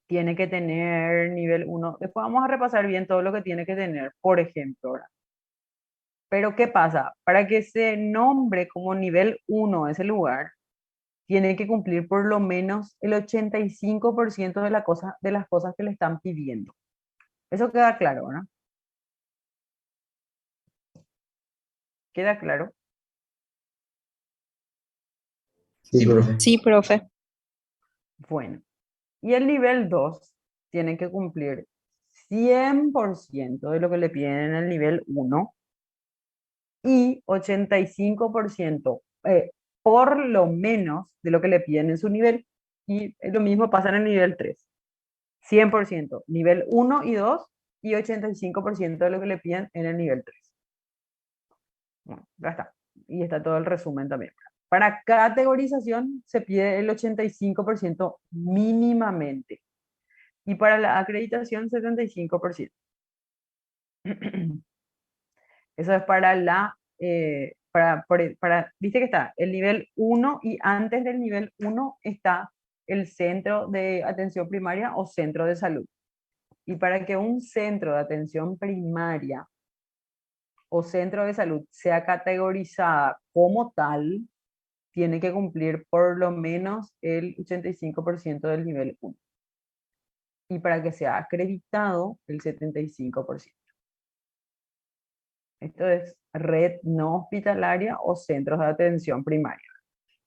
Tiene que tener nivel 1. Después vamos a repasar bien todo lo que tiene que tener, por ejemplo, ¿verdad? Pero ¿qué pasa? Para que se nombre como nivel 1 ese lugar, tiene que cumplir por lo menos el 85% de las cosas que le están pidiendo. Eso queda claro, ¿no? ¿Queda claro? Sí, Sí, profe. profe. Sí, profe. Bueno. Y el nivel 2 tiene que cumplir 100% de lo que le piden en el nivel 1 y 85% por lo menos de lo que le piden en su nivel. Y lo mismo pasa en el nivel 3. 100%, nivel 1 y 2 y 85% de lo que le piden en el nivel 3. Bueno, ya está. Y está todo el resumen también. Para categorización se pide el 85% mínimamente y para la acreditación 75%. Eso es para viste que está el nivel 1 y antes del nivel 1 está el centro de atención primaria o centro de salud. Y para que un centro de atención primaria o centro de salud sea categorizada como tal, tiene que cumplir por lo menos el 85% del nivel 1. Y para que sea acreditado, el 75%. Esto es red no hospitalaria o centros de atención primaria.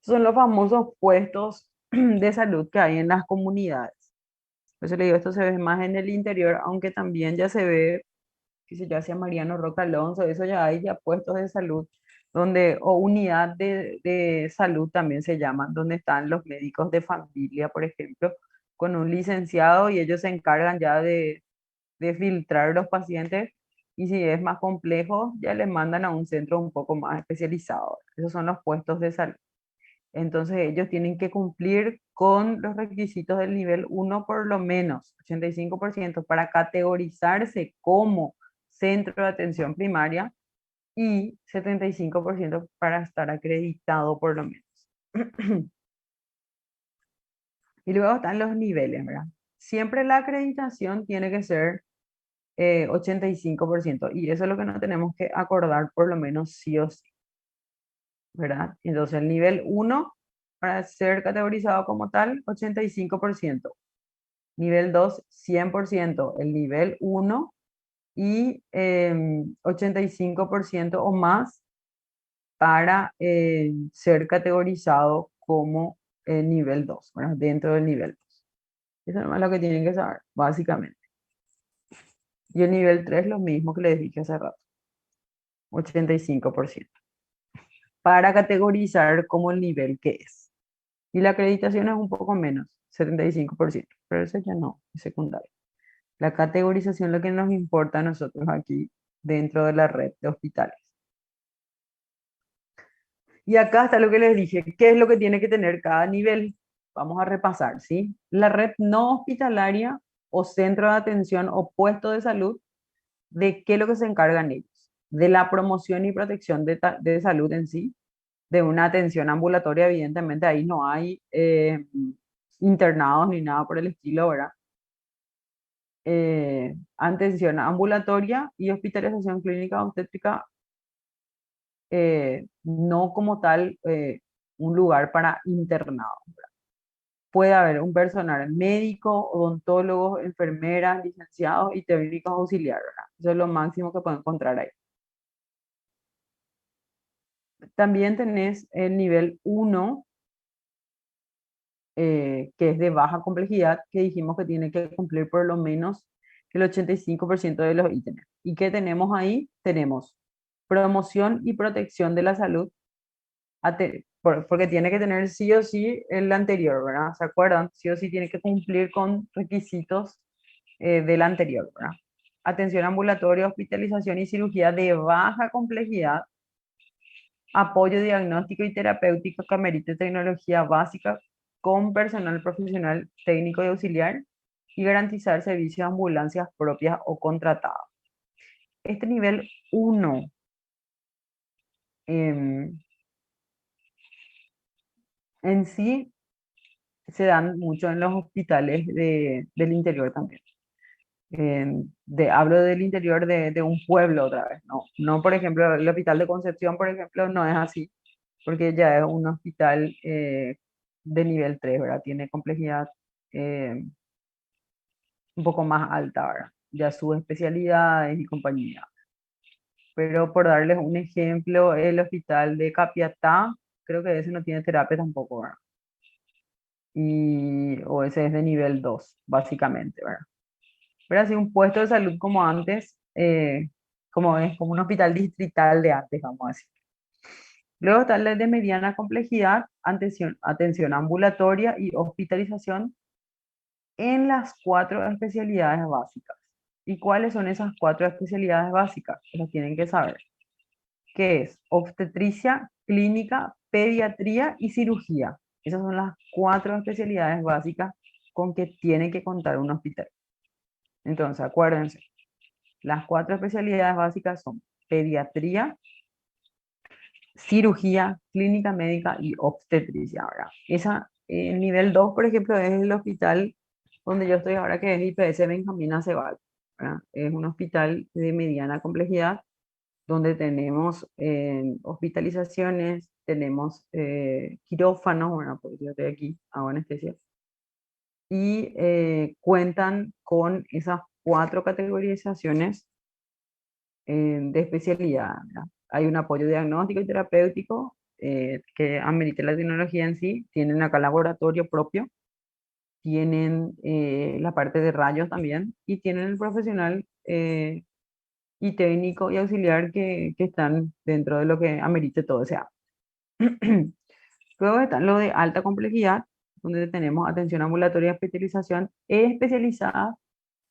Son los famosos puestos de salud que hay en las comunidades. Por eso le digo, esto se ve más en el interior, aunque también ya se ve, que se ya hacia Mariano Roca Alonso, eso ya hay ya puestos de salud, donde, o unidad de salud también se llaman, donde están los médicos de familia, por ejemplo, con un licenciado y ellos se encargan ya de filtrar los pacientes y si es más complejo, ya les mandan a un centro un poco más especializado. Esos son los puestos de salud. Entonces ellos tienen que cumplir con los requisitos del nivel 1 por lo menos, 85% para categorizarse como centro de atención primaria y 75% para estar acreditado por lo menos. Y luego están los niveles, ¿verdad? Siempre la acreditación tiene que ser 85% y eso es lo que nos tenemos que acordar por lo menos sí o sí, ¿verdad? Entonces el nivel 1 para ser categorizado como tal, 85%. Nivel 2, 100%. El nivel 1 y 85% o más para ser categorizado como nivel 2, ¿verdad? Dentro del nivel 2. Eso es lo que tienen que saber, básicamente. Y el nivel 3, lo mismo que les dije hace rato, 85%. Para categorizar como el nivel que es. Y la acreditación es un poco menos, 75%, pero eso ya no, es secundario. La categorización es lo que nos importa a nosotros aquí dentro de la red de hospitales. Y acá está lo que les dije, ¿qué es lo que tiene que tener cada nivel? Vamos a repasar, ¿sí? La red no hospitalaria o centro de atención o puesto de salud, ¿de qué es lo que se encargan ellos? De la promoción y protección de salud en sí, de una atención ambulatoria, evidentemente ahí no hay internados ni nada por el estilo, ¿verdad? Atención ambulatoria y hospitalización clínica obstétrica, no como tal un lugar para internados, ¿verdad? Puede haber un personal médico, odontólogos, enfermeras, licenciados y técnicos auxiliares, ¿verdad? Eso es lo máximo que pueden encontrar ahí. También tenés el nivel 1, que es de baja complejidad, que dijimos que tiene que cumplir por lo menos el 85% de los ítems. ¿Y qué tenemos ahí? Tenemos promoción y protección de la salud, porque tiene que tener sí o sí el anterior, ¿verdad? ¿Se acuerdan? Sí o sí tiene que cumplir con requisitos del anterior, ¿verdad? Atención ambulatoria, hospitalización y cirugía de baja complejidad, apoyo diagnóstico y terapéutico que amerite tecnología básica con personal profesional técnico y auxiliar y garantizar servicios de ambulancias propias o contratadas. Este nivel 1 en sí se dan mucho en los hospitales del interior también. Hablo del interior de un pueblo otra vez, no, por ejemplo, el hospital de Concepción, por ejemplo, no es así, porque ya es un hospital de nivel 3, ¿verdad? Tiene complejidad un poco más alta, ¿verdad? Ya sus especialidades y compañía. Pero por darles un ejemplo, el hospital de Capiatá, creo que ese no tiene terapia tampoco, ¿verdad? O ese es de nivel 2, básicamente, ¿verdad? Pero así un puesto de salud como antes, como es como un hospital distrital de antes, vamos a decir. Luego está la de mediana complejidad, atención ambulatoria y hospitalización en las 4 especialidades básicas. ¿Y cuáles son esas 4 especialidades básicas? Lo tienen que saber. ¿Qué es? Obstetricia clínica pediatría y cirugía. Esas son las 4 especialidades básicas con que tiene que contar un hospital. Entonces, acuérdense, las 4 especialidades básicas son pediatría, cirugía, clínica médica y obstetricia. Ahora, el nivel 2, por ejemplo, es el hospital donde yo estoy ahora, que es IPS Benjamín Aceval, ¿verdad? Es un hospital de mediana complejidad donde tenemos hospitalizaciones, tenemos quirófanos, bueno, porque yo estoy aquí, hago anestesia, y cuentan con esas 4 categorizaciones de especialidad, ¿verdad? Hay un apoyo diagnóstico y terapéutico que amerita la tecnología en sí, tienen acá laboratorio propio, tienen la parte de rayos también, y tienen el profesional y técnico y auxiliar que están dentro de lo que amerite todo ese ámbito. Luego está lo de alta complejidad, donde tenemos atención ambulatoria, especialización especializada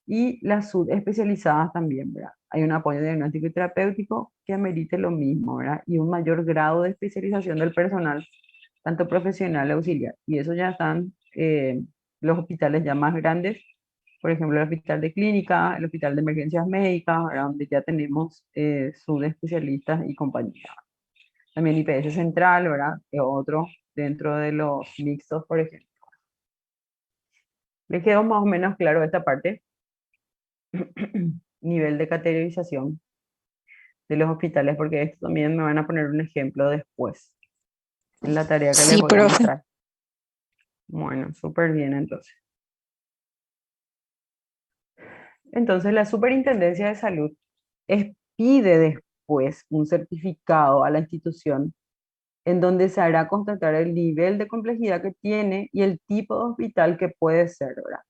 y las subespecializadas también, ¿verdad? Hay un apoyo diagnóstico y terapéutico que amerite lo mismo, ¿verdad? Y un mayor grado de especialización del personal, tanto profesional y auxiliar. Y eso ya están los hospitales ya más grandes, por ejemplo, el hospital de clínica, el hospital de emergencias médicas, ¿verdad? Donde ya tenemos subespecialistas y compañía. También IPS central, ¿verdad? Es otro dentro de los mixtos, por ejemplo. ¿Les quedó más o menos claro esta parte? Nivel de categorización de los hospitales, porque esto también me van a poner un ejemplo después, en la tarea que les Sí, voy a profe. mostrar. Bueno, súper bien entonces. Entonces la Superintendencia de Salud pide después un certificado a la institución en donde se hará constatar el nivel de complejidad que tiene y el tipo de hospital que puede ser, ¿verdad?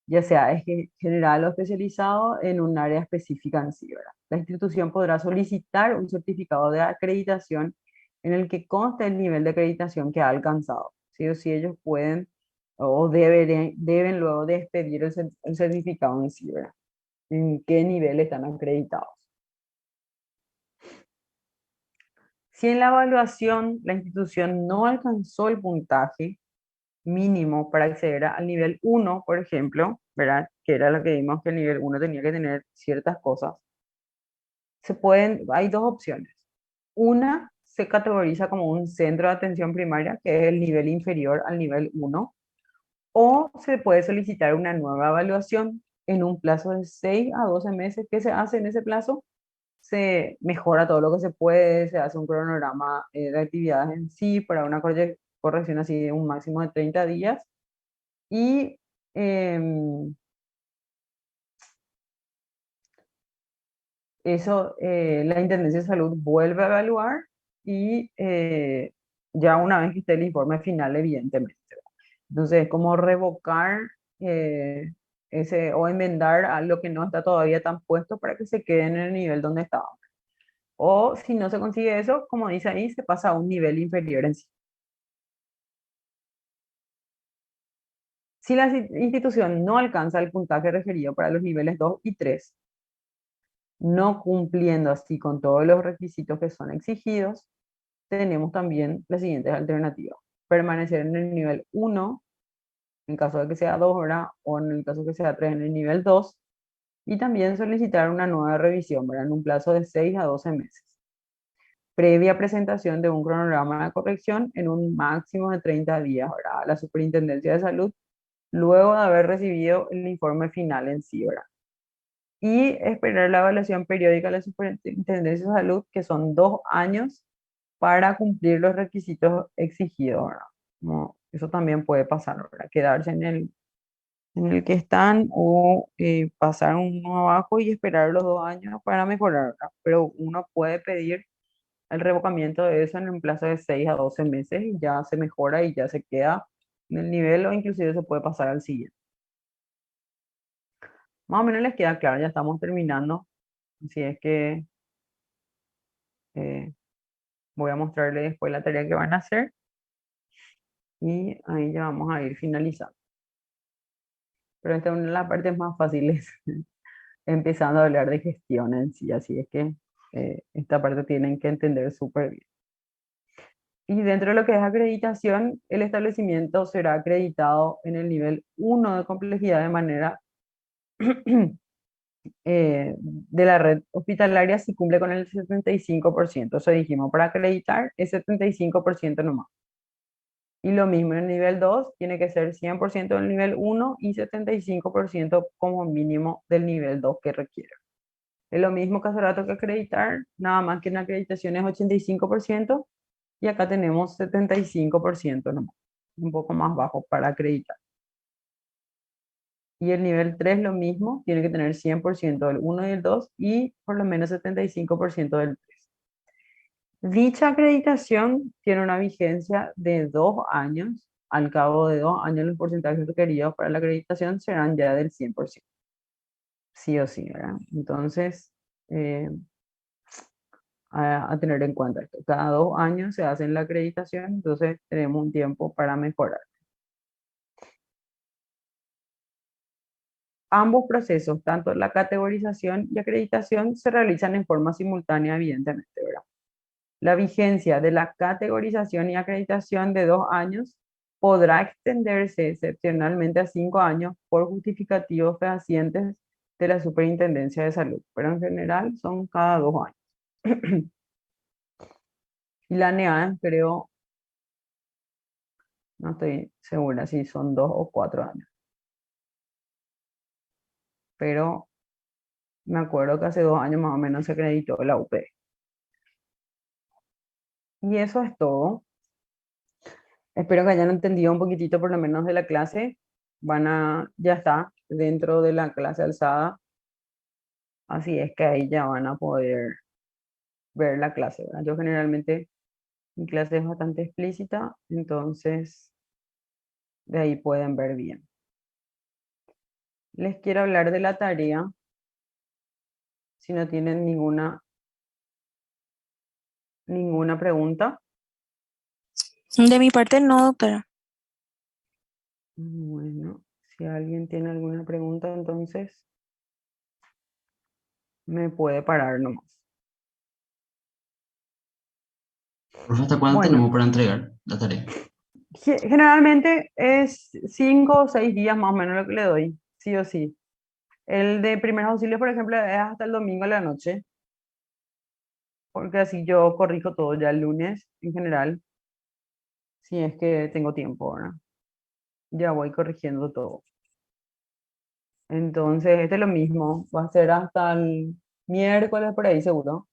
Ya sea general o especializado en un área específica en sí, ¿verdad? La institución podrá solicitar un certificado de acreditación en el que conste el nivel de acreditación que ha alcanzado. Sí o sí ellos pueden o deben luego de expedir el certificado en sí, ¿verdad? En qué nivel están acreditados. Si en la evaluación la institución no alcanzó el puntaje mínimo para acceder al nivel 1, por ejemplo, ¿verdad? Que era lo que vimos que el nivel 1 tenía que tener ciertas cosas. Hay dos opciones. Una se categoriza como un centro de atención primaria, que es el nivel inferior al nivel 1, o se puede solicitar una nueva evaluación en un plazo de 6 a 12 meses. ¿Qué se hace en ese plazo? Se mejora todo lo que se puede, se hace un cronograma de actividades en sí para una corrección así de un máximo de 30 días. Y eso la Intendencia de Salud vuelve a evaluar y ya una vez que esté el informe final, evidentemente. Entonces, es como revocar o enmendar a lo que no está todavía tan puesto para que se quede en el nivel donde estaba. O si no se consigue eso, como dice ahí, se pasa a un nivel inferior en sí. Si la institución no alcanza el puntaje requerido para los niveles 2 y 3, no cumpliendo así con todos los requisitos que son exigidos, tenemos también las siguientes alternativas. Permanecer en el nivel 1, en caso de que sea 2, ¿verdad? O en el caso de que sea 3, en el nivel 2. Y también solicitar una nueva revisión, ¿verdad? En un plazo de 6 a 12 meses. Previa presentación de un cronograma de corrección en un máximo de 30 días, ¿verdad? A la Superintendencia de Salud, luego de haber recibido el informe final en sí, ¿verdad? Y esperar la evaluación periódica de la Superintendencia de Salud, que son 2 años para cumplir los requisitos exigidos, ¿verdad? Eso también puede pasar, ¿verdad? Quedarse en el que están o pasar uno abajo y esperar los 2 años para mejorar, ¿verdad? Pero uno puede pedir el revocamiento de eso en un plazo de 6 a 12 meses y ya se mejora y ya se queda en el nivel o inclusive se puede pasar al siguiente. Más o menos les queda claro, ya estamos terminando. Así es que eh, voy a mostrarles después la tarea que van a hacer y ahí ya vamos a ir finalizando. Pero esta es una de las partes más fáciles, empezando a hablar de gestión en sí, así es que esta parte tienen que entender súper bien. Y dentro de lo que es acreditación, el establecimiento será acreditado en el nivel 1 de complejidad de manera de la red hospitalaria si cumple con el 75%. Eso dijimos, para acreditar es 75% nomás. Y lo mismo en el nivel 2 tiene que ser 100% del nivel 1 y 75% como mínimo del nivel 2 que requiere. Es lo mismo que hace rato que acreditar, nada más que en acreditación es 85% y acá tenemos 75% nomás, un poco más bajo para acreditar. Y el nivel 3 lo mismo, tiene que tener 100% del 1 y el 2 y por lo menos 75% del 3. Dicha acreditación tiene una vigencia de 2 años. Al cabo de 2 años, los porcentajes requeridos para la acreditación serán ya del 100%. Sí o sí, ¿verdad? Entonces, a tener en cuenta esto. Cada 2 años se hace la acreditación, entonces tenemos un tiempo para mejorar. Ambos procesos, tanto la categorización y acreditación, se realizan en forma simultánea, evidentemente, ¿verdad? La vigencia de la categorización y acreditación de 2 años podrá extenderse excepcionalmente a 5 años por justificativos fehacientes de la Superintendencia de Salud, pero en general son cada 2 años. Y la NEA, creo, no estoy segura si son 2 o 4 años, pero me acuerdo que hace 2 años más o menos se acreditó la UP. Y eso es todo. Espero que hayan entendido un poquitito por lo menos de la clase. Ya está dentro de la clase alzada. Así es que ahí ya van a poder ver la clase, ¿verdad? Yo generalmente mi clase es bastante explícita, entonces de ahí pueden ver bien. Les quiero hablar de la tarea. Si no tienen ninguna pregunta. De mi parte no, doctora. Bueno, si alguien tiene alguna pregunta, entonces me puede parar nomás. Profe, ¿hasta cuándo Bueno, tenemos para entregar la tarea? generalmente es 5 o 6 días más o menos lo que le doy, sí o sí. El de primeros auxilios, por ejemplo, es hasta el domingo a la noche, porque así yo corrijo todo ya el lunes en general, si es que tengo tiempo, ¿verdad? Ya voy corrigiendo todo. Entonces, este es lo mismo, va a ser hasta el miércoles por ahí seguro,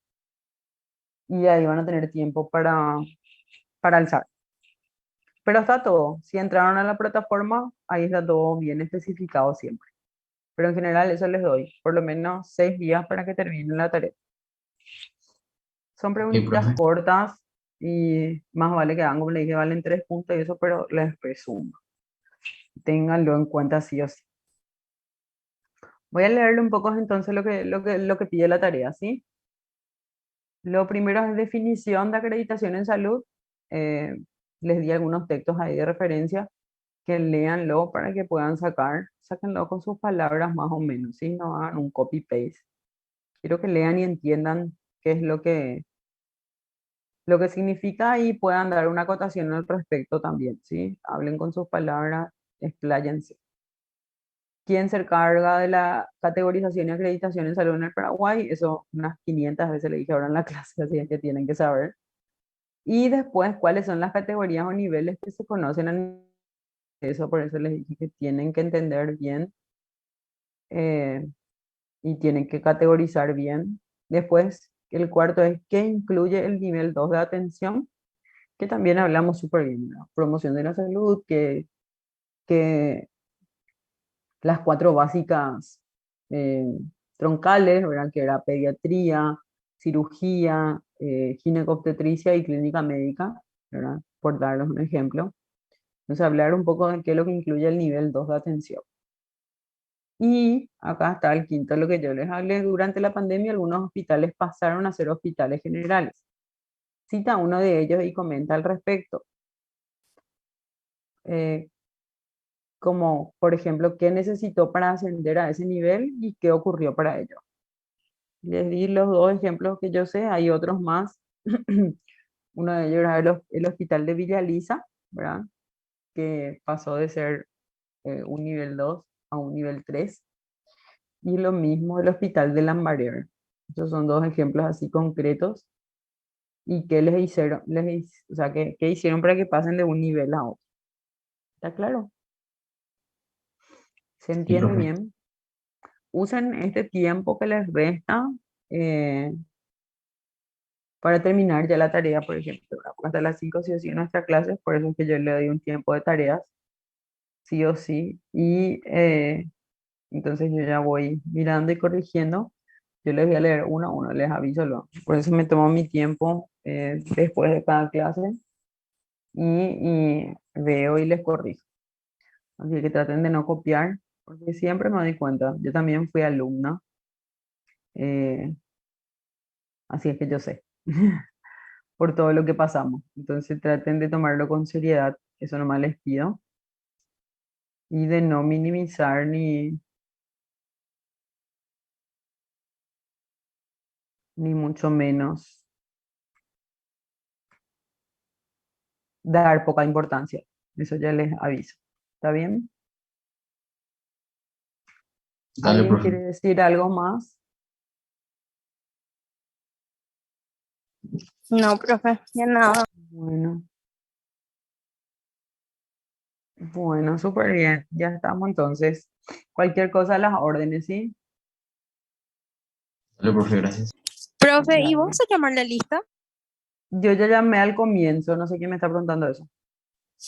y ahí van a tener tiempo para alzar. Pero está todo, si entraron a la plataforma, ahí está todo bien especificado siempre. Pero en general eso les doy, por lo menos 6 días para que terminen la tarea. Son Ok, preguntitas profe. cortas y más vale que hagan, como le dije, valen 3 puntos y eso, pero les resumo. Ténganlo en cuenta sí o sí. Voy a leerle un poco entonces lo que pide la tarea, ¿sí? Lo primero es definición de acreditación en salud. Eh, Les di algunos textos ahí de referencia, que léanlo para que puedan sáquenlo con sus palabras más o menos, ¿sí? No hagan un copy-paste. Quiero que lean y entiendan qué es lo que significa y puedan dar una acotación al respecto también, ¿sí? Hablen con sus palabras, expláyense. ¿Quién se encarga de la categorización y acreditación en salud en el Paraguay? Eso unas 500 veces le dije ahora en la clase, así es que tienen que saber. Y después, ¿cuáles son las categorías o niveles que se conocen en eso? Por eso les dije que tienen que entender bien eh, y tienen que categorizar bien. Después, el cuarto es qué incluye el nivel 2 de atención, que también hablamos súper bien, ¿no? Promoción de la salud, que las cuatro básicas eh, troncales, ¿verdad? Que era pediatría, cirugía, ginecobstetricia y clínica médica, ¿verdad? Por darles un ejemplo. Entonces, hablar un poco de qué es lo que incluye el nivel 2 de atención. Y acá está el quinto, lo que yo les hablé. Durante la pandemia, algunos hospitales pasaron a ser hospitales generales. Cita uno de ellos y comenta al respecto. Eh, Como, por ejemplo, qué necesitó para ascender a ese nivel y qué ocurrió para ello. Les di los dos ejemplos que yo sé, hay otros más, Uno de ellos era el hospital de Villa Elisa, ¿verdad? Que pasó de ser un nivel 2 a un nivel 3. Y lo mismo el hospital de Lambaré. Estos son dos ejemplos así concretos. ¿Y qué les hicieron? O sea, ¿qué hicieron para que pasen de un nivel a otro? ¿Está claro? ¿Se Sí, entiende profe. bien? Usen este tiempo que les resta eh, para terminar ya la tarea, por ejemplo, ¿verdad? Porque hasta las 5 sí o sí en nuestra clase, por eso es que yo le doy un tiempo de tareas, sí o sí. Y entonces yo ya voy mirando y corrigiendo. Yo les voy a leer uno a uno, les aviso luego. Por eso me tomo mi tiempo después de cada clase y veo y les corrijo. Así que traten de no copiar, porque siempre me doy cuenta. Yo también fui alumna, eh, así es que yo sé por todo lo que pasamos. Entonces traten de tomarlo con seriedad, eso nomás les pido, y de no minimizar ni mucho menos dar poca importancia. Eso ya les aviso. ¿Está bien? Dale, ¿Alguien profe. quiere decir algo más? No, profe, ya nada. Bueno, bueno, súper bien. Ya estamos entonces. Cualquier cosa, las órdenes, ¿sí? Dale, profe, gracias. Profe, ¿y Dale. vos a llamar la lista? Yo ya llamé al comienzo, no sé quién me está preguntando eso.